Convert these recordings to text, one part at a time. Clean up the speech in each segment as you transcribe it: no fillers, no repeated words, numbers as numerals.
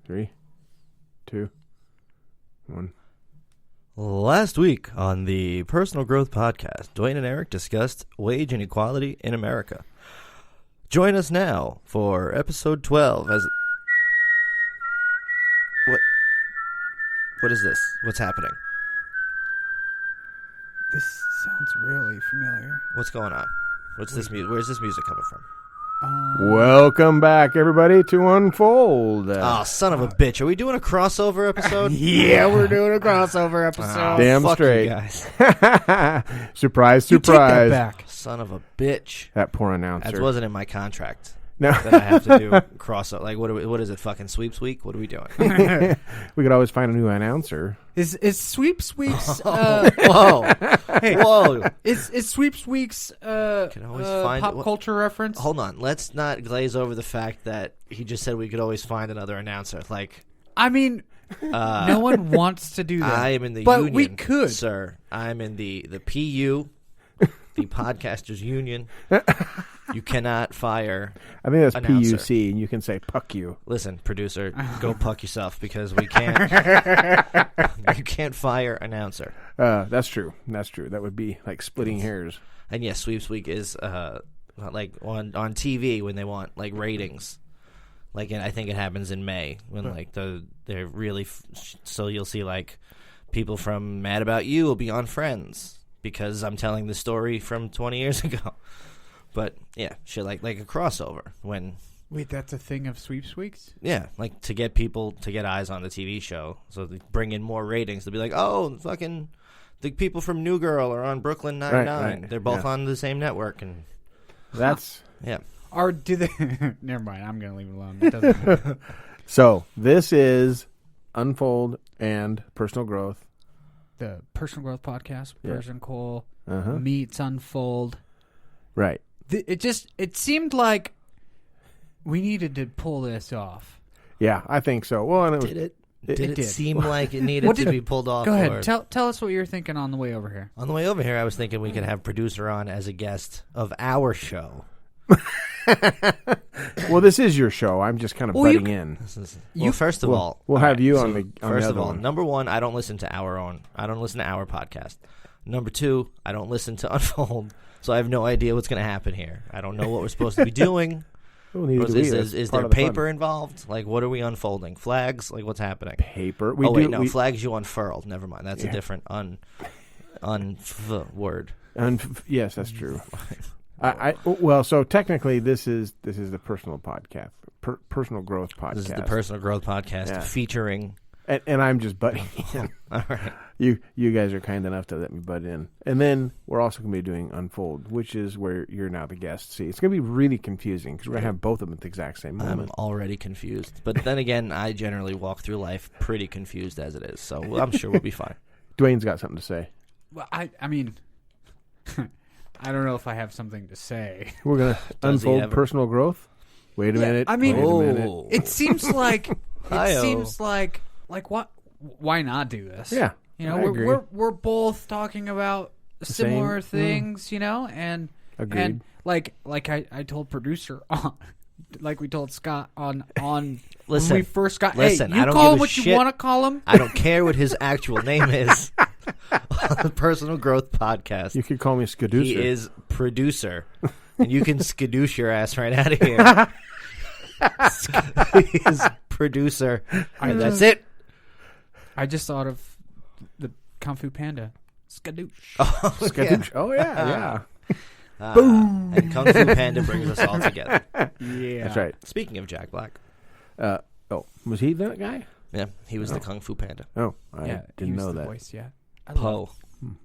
3, 2, 1. Last week on the Personal Growth Podcast, Dwayne and Eric discussed wage inequality in America. Join us now for episode 12 as... What is this? What's happening? This sounds really familiar. What's going on? What's this music? Where's this music coming from? Welcome back, everybody, to Unfold. Oh, son of a bitch. Are we doing a crossover episode? Yeah, we're doing a crossover episode. Damn fuck straight. You guys. Surprise, You take that surprise. back. Son of a bitch. That poor announcer. That wasn't in my contract. No. That I have to do crossover. Like, what is it, fucking sweeps week? What are we doing? We could always find a new announcer. Is Sweeps Weeks? Whoa. Hey, Whoa. is Sweeps Weeks Can always find pop culture reference? Hold on. Let's not glaze over the fact that he just said we could always find another announcer. Like, I mean, no one wants to do that. I am in the but union, we could, sir. I'm in the PU, the Podcasters Union. You cannot fire. I think that's Announcer. PUC, and you can say puck you. Listen, producer, go puck yourself because we can't. You can't fire announcer. That's true. That's true. That would be like splitting hairs. And yes, Sweeps Week is like on TV when they want like ratings. Like I think it happens in May when like they're really so you'll see like people from Mad About You will be on Friends because I'm telling the story from 20 years ago. But yeah, shit like a crossover when. Wait, that's a thing of Sweeps Weeks? Yeah, like to get people to get eyes on the TV show, so they bring in more ratings. They'll be like, "Oh, fucking the people from New Girl are on Brooklyn Nine-Nine. Right. They're both Yeah. on the same network." And That's yeah, Or do they... Never mind, I'm going to leave it alone. It doesn't matter. so. This is Unfold and Personal Growth. The Personal Growth Podcast, Yeah. Person Cole, Uh-huh. meets Unfold. Right. It seemed like we needed to pull this off. Yeah, I think so. Well, and it was, did it? it Did it did. seem like it needed to be pulled off? Go or- ahead, tell us what you're thinking on the way over here. On the way over here, I was thinking we could have producer on as a guest of our show. well, this is your show. I'm just kind of Well, you butting c- in. This is, well, first of all, We'll all have you so on the first of other all, one. number one, I don't listen to our own. I don't listen to our podcast. Number two, I don't listen to Unfold, so I have no idea what's going to happen here. I don't know what we're supposed to be doing. Well, neither do we. That's Is part there of the fun. paper involved? Like, what are we unfolding? Flags? Like, what's happening? Paper. Flags you unfurled. Never mind. That's a different word. Yes, that's true. Well, so technically, this is the personal podcast, personal growth podcast. This is the Personal Growth Podcast featuring. and I'm just butting in. All right. You guys are kind enough to let me butt in, and then we're also going to be doing Unfold, which is where you're now the guest. See, it's going to be really confusing because we're going to have both of them at the exact same I'm moment. already confused. But then again, I generally walk through life pretty confused as it is. So I'm sure we'll be fine. Dwayne's got something to say. Well, I mean, I don't know if I have something to say. We're going to Does he unfold ever? personal growth. Wait a minute. I mean- wait a minute. Oh. It seems like Hi-yo. what? Why not do this? Yeah, you know, I agree. we're both talking about similar things, you know, and Agreed. and like I told producer on, like we told Scott on Listen, when we first got. listen, Hey, you I don't call give him a what shit. you want to call him. I don't care what his actual name is. On the Personal Growth Podcast. You could call me Skadooser. He is producer. And you can skadoosh your ass right out of here. He is producer. And that's it. I just thought of the Kung Fu Panda. Skadoosh. Skadoosh. Oh yeah. And Kung Fu Panda brings us all together. Yeah, That's right. Speaking of Jack Black. Was he that guy? Yeah, he was the Kung Fu Panda. Oh, I Yeah, he didn't was know the that. voice, yeah. Poe.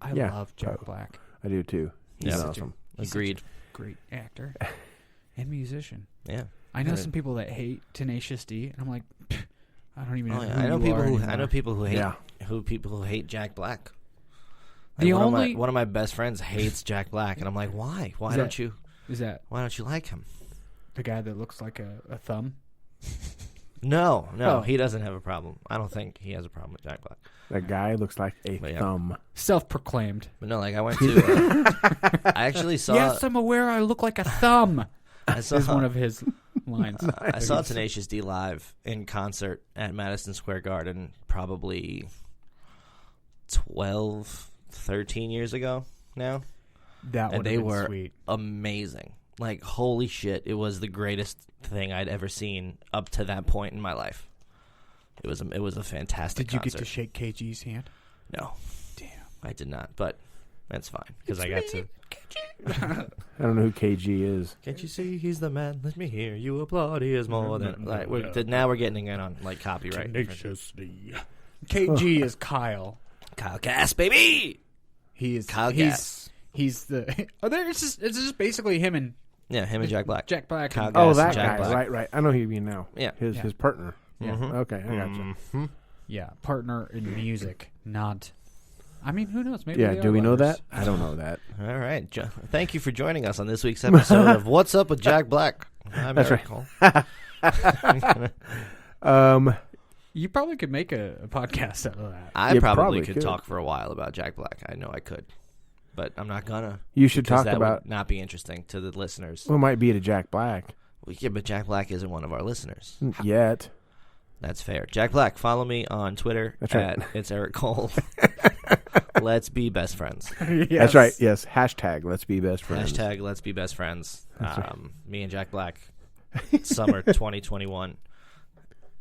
I Yeah, love Jack Poe. Black. I do too. He's Yeah. awesome. He's Agreed. Great actor and musician. Yeah. I know Right. some people that hate Tenacious D, and I'm like, "Pfft, I don't even know. Oh, yeah. Who I know you people are who anymore." I know people who hate Yeah. people who hate Jack Black. The Like, only- one of my best friends hates Jack Black, and I'm like, why? Why Is don't that- you? Is that Why don't you like him? the guy that looks like a thumb? No, Oh. he doesn't have a problem. I don't think he has a problem with Jack Black. That guy looks like a But yeah. thumb. Self-proclaimed. But no, like I went to. I actually saw. Yes, I'm aware I look like a thumb. I saw Is one of his lines. I saw Tenacious D live in concert at Madison Square Garden probably 12, 13 years ago now. That And would they have been were sweet. amazing. Like, holy shit, it was the greatest thing I'd ever seen up to that point in my life. It was a fantastic Did you concert. get to shake KG's hand? No. Damn. I did not, but that's fine because I got to. I don't know who KG is. Can't you see he's the man? Let me hear you applaud. He is more than like. Now we're getting in on like copyright. KG is Kyle. Kyle Gass, baby. He is Kyle Gass. He's the. Oh, it's just basically him and Yeah, him and Jack Black. Jack Black. Kyle and- Gass Oh, and that Jack guy. Black. Right. I know who you mean now. Yeah. His partner. Yeah. Okay, I gotcha. Yeah, partner in music, not. I mean, who knows? Maybe Yeah, they do are we know lovers. that? I don't know that. All right. Thank you for joining us on this week's episode of What's Up with Jack Black. I'm That's Eric right. Cole. You probably could make a podcast out of that. I You probably probably could could. talk for a while about Jack Black. I know I could, but I'm not gonna. You should because talk that about. would not be interesting to the listeners. Well, it might be to Jack Black. Well, yeah, but Jack Black isn't one of our listeners. Yet. That's fair. Jack Black, follow me on Twitter That's at right. It's Eric Cole. Let's be best friends. That's right. Yes. Hashtag let's be best friends. Hashtag Let's be best friends. That's right. Me and Jack Black, summer 2021.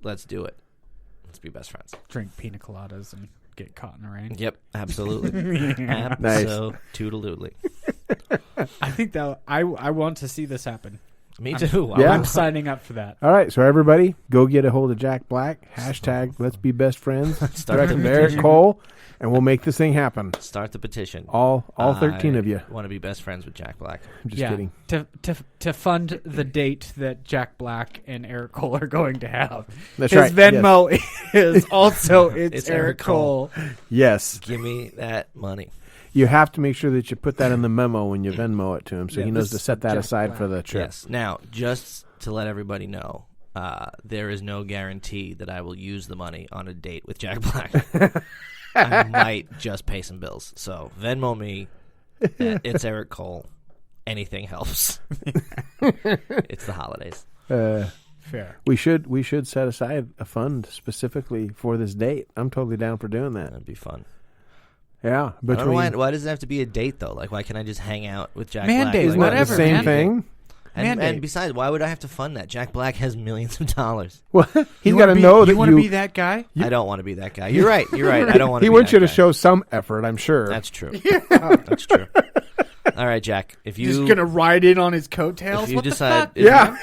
Let's do it. Let's be best friends. Drink pina coladas and get caught in the rain. Yep, absolutely. Nice. Absolutely. I think that I want to see this happen. Me too. Yeah. I'm signing up for that. All right, so everybody, go get a hold of Jack Black. Hashtag let's be best friends. Start Directed the by Eric Cole, and we'll make this thing happen. Start the petition. All 13 of you. Want to be best friends with Jack Black? I'm just kidding. To fund the date that Jack Black and Eric Cole are going to have. That's His right. Venmo is also It's Eric Eric Cole. Yes. Give me that money. You have to make sure that you put that in the memo when you Venmo it to him, so Yeah, he knows this to set that Jack aside Black. for the trip. Yes. Now, just to let everybody know, there is no guarantee that I will use the money on a date with Jack Black. I might just pay some bills. So Venmo me. It's Eric Cole. Anything helps. It's the holidays. Fair. We should set aside a fund specifically for this date. I'm totally down for doing that. That'd be fun. Yeah, I don't know between why does it have to be a date though? Like, why can't I just hang out with Jack Mandate, Black? isn't Like, that whatever, the same man. thing? And Mandate. besides, why would I have to fund that? Jack Black has millions of dollars. Well, he's You got to wanna know be, that you want to be that guy. I don't want to be that guy. You're right. You're right. I don't want to. He be wants that you to guy. show some effort, I'm sure. That's true. That's true. All right, Jack. If you Just gonna ride in on his coattails. if you What the decide, fuck? if Yeah.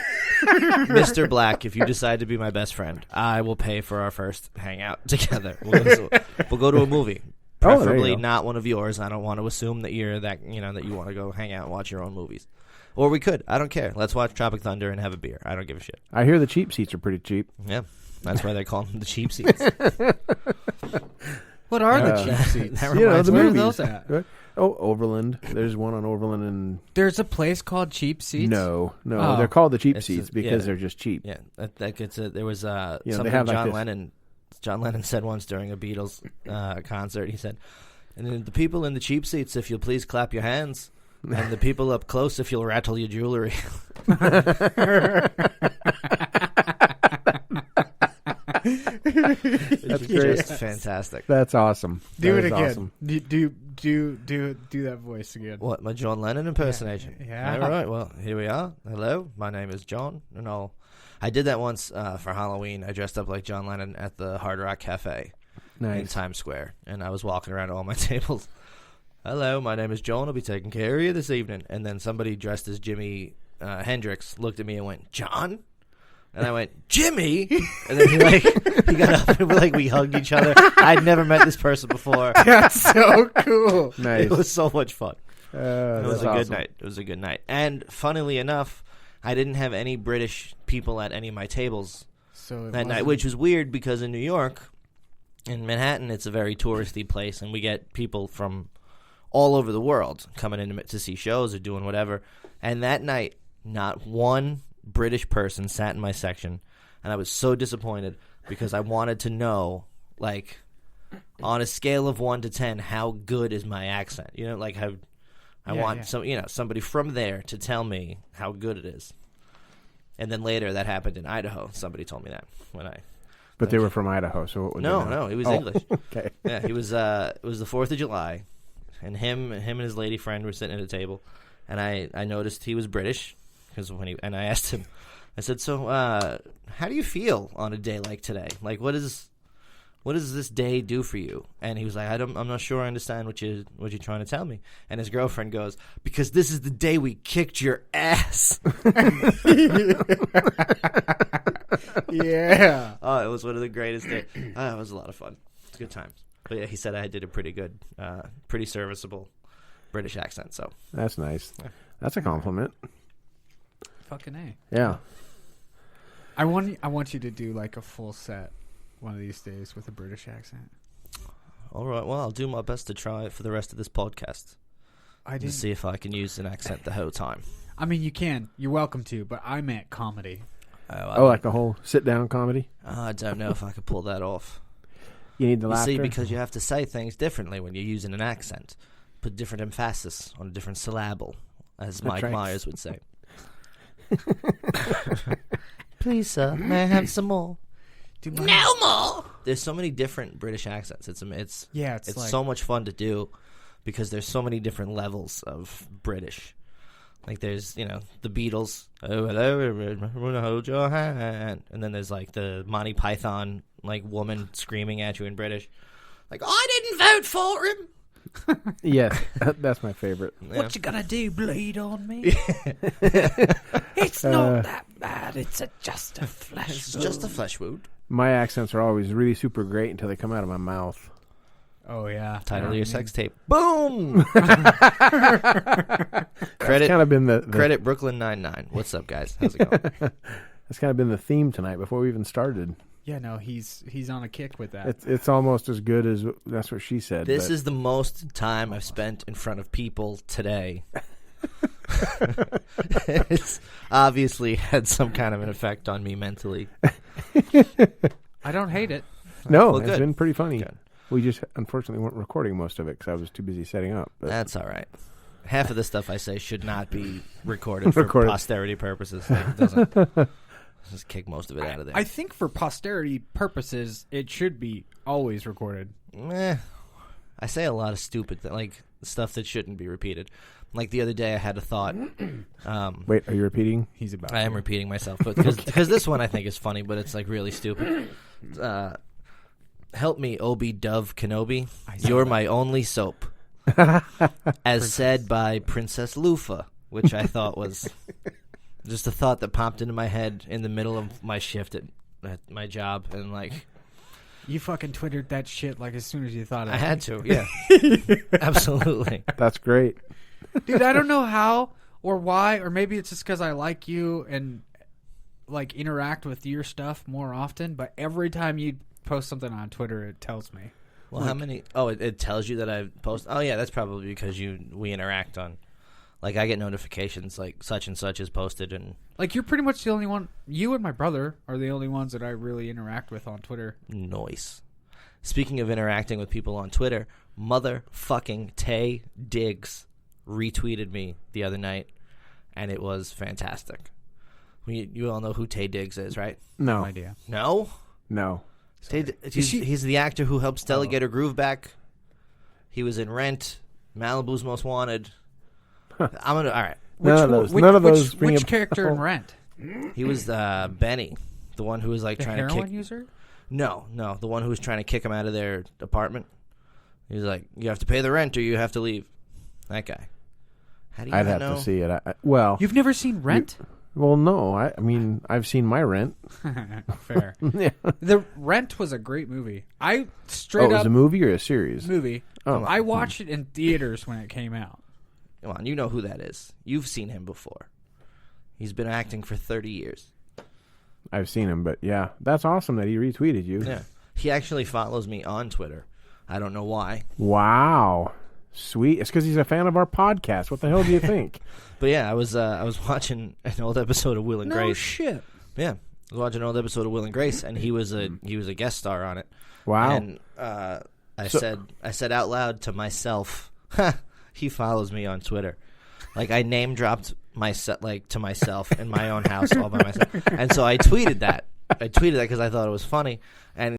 Mr. Black, if you decide to be my best friend, I will pay for our first hangout together. We'll go to a movie. Oh, there you Preferably go. not one of yours. I don't want to assume that you're that that you want to go hang out and watch your own movies. Or we could. I don't care. Let's watch Tropic Thunder and have a beer. I don't give a shit. I hear the cheap seats are pretty cheap. Yeah. That's why they call them the cheap seats. What are the Uh, cheap seats? That You know, reminds the me. Where are movies. those at? Right? Oh, Overland. There's one on Overland and There's a place called Cheap Seats. no, Oh. they're called the cheap It's seats just- because yeah. they're just cheap. Yeah, that gets it. There was they something have like John this- Lennon. John Lennon said once during a Beatles concert. He said, "And then the people in the cheap seats, if you'll please clap your hands, and the people up close, if you'll rattle your jewelry." That's great. Just fantastic. That's awesome. Do That it is again. awesome. Do that voice again. What, my John Lennon impersonation? Yeah. All right. Well, here we are. Hello, my name is John, and I did that once for Halloween. I dressed up like John Lennon at the Hard Rock Cafe in Nice. Times Square, and I was walking around all my tables. Hello, my name is John. I'll be taking care of you this evening. And then somebody dressed as Jimi Hendrix looked at me and went, "John?" And I went, "Jimmy?" And then he got up and we hugged each other. I'd never met this person before. That's so cool. Nice. It was so much fun. It was That's a good awesome. night. It was a good night. And funnily enough, I didn't have any British people at any of my tables So that night, which was weird because in New York, in Manhattan, it's a very touristy place, and we get people from all over the world coming in to see shows or doing whatever. And that night, not one British person sat in my section, and I was so disappointed because I wanted to know, like, on a scale of 1 to 10, how good is my accent? You know, like how I Yeah, want yeah. somebody from there to tell me how good it is. And then later that happened in Idaho. Somebody told me that when I. But they were from Idaho, so what would No, they know? no, it was English. Okay. Yeah, he was. It was the 4th of July, and him and his lady friend were sitting at a table, and I noticed he was British because and I asked him, I said, so how do you feel on a day like today? Like, what does this day do for you? And he was like, I'm not sure I understand what you're trying to tell me. And his girlfriend goes, because this is the day we kicked your ass. Yeah. Oh, it was one of the greatest days. It was a lot of fun. It's good times. But yeah, he said I did a pretty good, pretty serviceable British accent. So That's nice. That's a compliment. Fucking A. Yeah. I want you to do like a full set one of these days with a British accent. all right, well, I'll do my best to try it for the rest of this podcast. I To didn't. see if I can use an accent the whole time. I mean, you can. You're welcome to, but I meant comedy. Oh, like a whole sit-down comedy? I don't know if I could pull that off. You need the You laughter? see, because you have to say things differently when you're using an accent. Put different emphasis on a different syllable, as That's Mike right. Myers would say. Please, sir, may I have some more? No more! There's so many different British accents. It's Yeah, it's like so much fun to do because there's so many different levels of British. Like there's, the Beatles, oh hello, everyone, hold your hand, and then there's like the Monty Python like woman screaming at you in British, like I didn't vote for him. Yes, that's my favorite. Yeah. What you gonna do? Bleed on me? It's not that bad. It's just a flesh. It's just a flesh wound. My accents are always really super great until they come out of my mouth. Oh yeah. Title of Yeah, your I sex tape. Boom. That's kind of been the Credit Brooklyn Nine-Nine. What's up, guys? How's it going? That's kind of been the theme tonight before we even started. Yeah, no, he's on a kick with that. It's almost as good as that's what she said. This but is the most time I've spent in front of people today. It's obviously had some kind of an effect on me mentally. I don't hate it. no, Well, it's good. been pretty funny. Good. We just unfortunately weren't recording most of it because I was too busy setting up. But That's all right. Half of the stuff I say should not be recorded for Recorded. posterity purposes. Like, it doesn't. Just kick most of it out of there. I think for posterity purposes, it should be always recorded. I say a lot of stupid like stuff that shouldn't be repeated. Like the other day, I had a thought. wait, are you repeating? He's about. I am repeating myself, but because this one I think is funny, but it's like really stupid. Help me, Obi Dove Kenobi. You're my only soap, as said by Princess Lufa, which I thought was just a thought that popped into my head in the middle of my shift at my job, and like You fucking twittered that shit like as soon as you thought of I it. had to, yeah, absolutely. That's great. Dude, I don't know how or why, or maybe it's just because I like you and like interact with your stuff more often, but every time you post something on Twitter, it tells me. Well, how many? Oh, it tells you that I post. Oh, yeah, that's probably because we interact on. Like I get notifications like such and such is posted, and Like, you're pretty much the only one. You and my brother are the only ones that I really interact with on Twitter. noise. Speaking of interacting with people on Twitter, motherfucking Tay Diggs retweeted me the other night, and it was fantastic. You all know who Tay Diggs is, right? No, No idea. No? no. He's the actor who helped Stella get her groove back. He was in Rent, Malibu's Most Wanted. All right. None of those. bring Which up- character in Rent? He was Benny, the one who was like The trying to heroin kick. user? No, the one who was trying to kick him out of their apartment. He was like, "You have to pay the rent, or you have to leave." That guy. How do you I'd not have know? to see it. Well, You've never seen Rent? well, no. I mean, I've seen my Rent. Fair. Yeah. The Rent was a great movie. I Oh, straight it was up a movie or a series? movie. Oh. I watched it in theaters when it came out. Come on, you know who that is. You've seen him before. He's been acting for 30 years. I've seen him, but yeah, that's awesome that he retweeted you. Yeah, he actually follows me on Twitter. I don't know why, Wow, sweet. It's because he's a fan of our podcast. What the hell do you think? but yeah, I was watching an old episode of Will and Grace. shit. Yeah, I was watching an old episode of Will and Grace, and he was a guest star on it. Wow. And I said out loud to myself, "Ha, he follows me on Twitter." Like I name dropped myself, like to myself in my own house all by myself. And so I tweeted that because I thought it was funny. And